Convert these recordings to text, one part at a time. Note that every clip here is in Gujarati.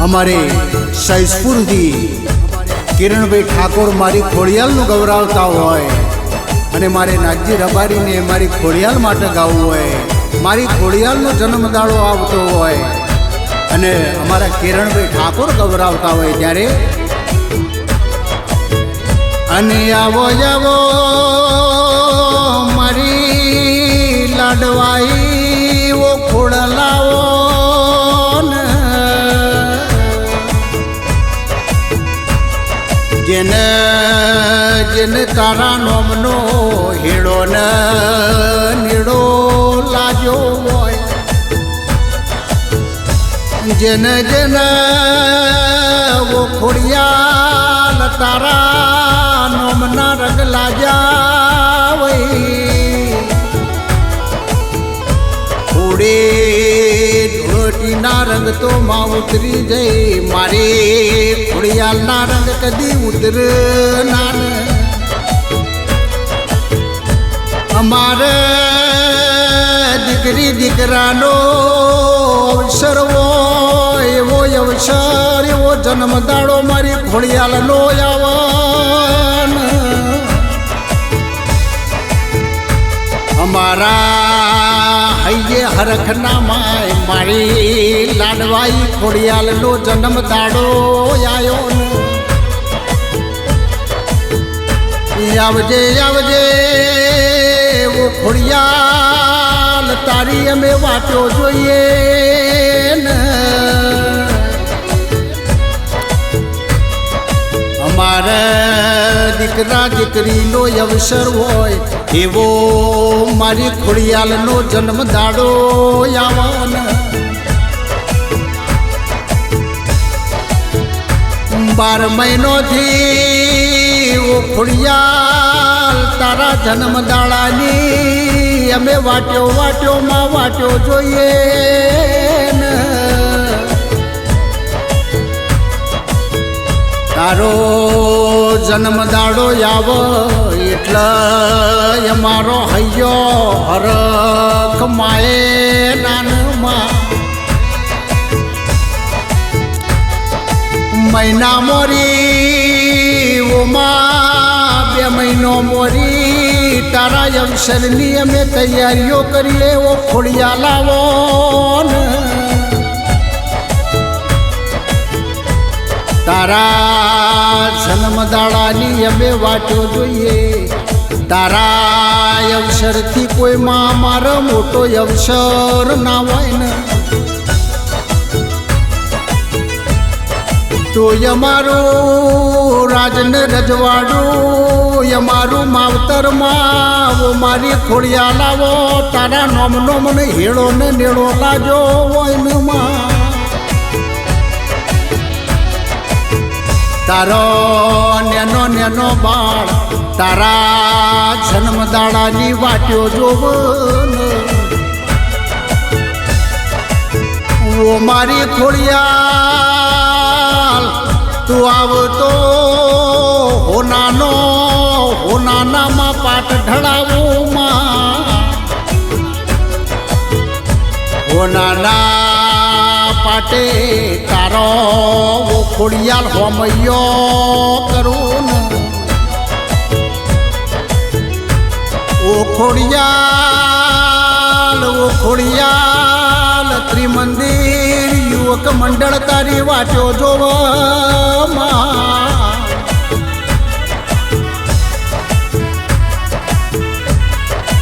અમારે સૈજપુરથી કિરણભાઈ ઠાકોર મારી ખોડિયાલનું ગૌરવતા હોય અને મારે નાગજી રબારીને મારી ખોડિયાલ માટે ગાવું હોય, મારી ખોડિયાલનો જન્મદાડો આવતો હોય અને અમારા કિરણભાઈ ઠાકોર ગૌરવતા હોય ત્યારે અને આવો આવો મારી લાડવાઈ ઓ ખોડલાવો જેને જેને તારા નોમનો હેડો ને નીડો લાજો હોય, જેને જેને ઓ ખોડિયાલ તારા નોમના રંગ લાજા હોય, થોડે ધોળટીના રંગ તો માં ઉતરી જઈ, મારી ખોડિયાલના રંગ કદી ઉતર ના. અમારે દીકરી દીકરાનો અવસર હોય એવો અવસર એવો જન્મદાડો મારી ખોડિયાલનો આવન. અમારા હૈયે હરખના માય મારી લાડવાઈ ખોડિયાલનો જન્મદાડો આવ્યો ને. આવજે આવજે ઓ ખોડિયાલ તારી અમે વાટો જોઈએ ને. અમારે દીકરા દીકરીનો અવસર હોય એવો મારી ખોડિયાલનો જન્મદાડો આવવાનો. 12 મહિનોથી ઓ ખોડિયાલ તારા જન્મદાડાની અમે વાટ્યો વાટ્યો માં વાટ્યો જોઈએ ને. તારો જન્મદાડો આવો એટલે અમારો હૈયો હરખ માએ નાનમાં મહિના મોરી ઓમાં 2 મહિનો મોરી તારા અવસરની અમે તૈયારીઓ કરીએ ઓ ખોડિયાલ આવો ને. તારા જન્મદાડાની અમે વાટો જોઈએ, તારા અવસરથી કોઈમાં મારો મોટો અવસર ના હોય ને. તો અમારું રાજને રજવાડું અમારું માવતરમાં મારી ખોડિયાલ આવો તારા નોમનો મને હેળો ને નેળો લાજો હોય ને માં. તારો નેનો નેનો બાળ તારા જન્મદાડાની વાટ્યો જોવને. ઓ મારી ખોડિયાલ તું આવતો હોનાનામાં પાટ ઢળાવું માં. હોનાના પાટે તારો ઓ ખોડિયાલ હોમૈયો કરું ને. ઓ ખોડિયાલ ત્રિમંદિર યુવક મંડળ તારી વાટ્યો જોવામાં.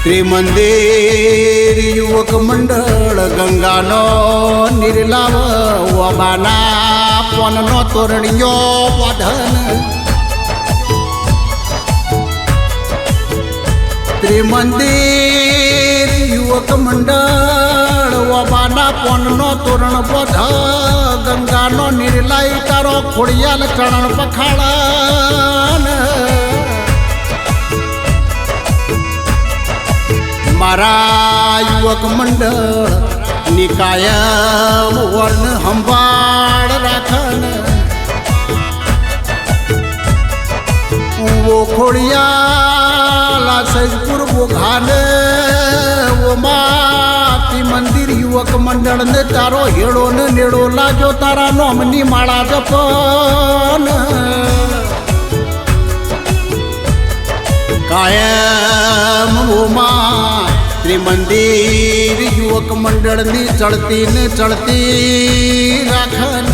ત્રિમંદિર યુવક મંડળ ગંગાનો નિર્લાવ વાબાના પોનનો તોરણિયો વધન. ત્રિમંદિર યુવક મંડળ વાબાના પોનનો તોરણ બધ ગંગાનો નિર્લાઈ તારો ખોડિયાલ ચરણ પખાળન. મારા યુવક મંડળ નિકાયમ વર્ણ સંભાળ રાખન. ઓ ખોડિયાલ સૈજપુર બોઘાને ઓમાં ત્રિમંદિર યુવક મંડળ ને તારો હેડો ને નેડો લાજો તારા નોમની માળા જપન કાયમ ઓમાં ત્રિમંદિર યુવક મંડળની ચડતી ને ચડતી રાખન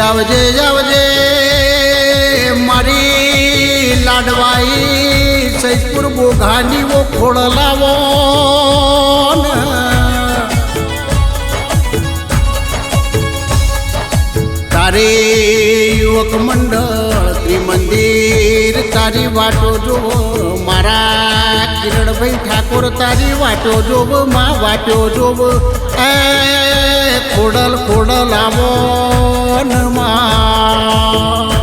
આવજે આવજે મારી લાડવાઈ સૈદપુર બોઘાની વો ખોળ લાવો તારે યુવક મંડળ ત્રિમંદિર તારી વાટો જોવો મારા કિરણભાઈ ઠાકોર તારી વાટો જોવ માં વાટો જોવ એ ખોડલ ખોડલ આવો ન માં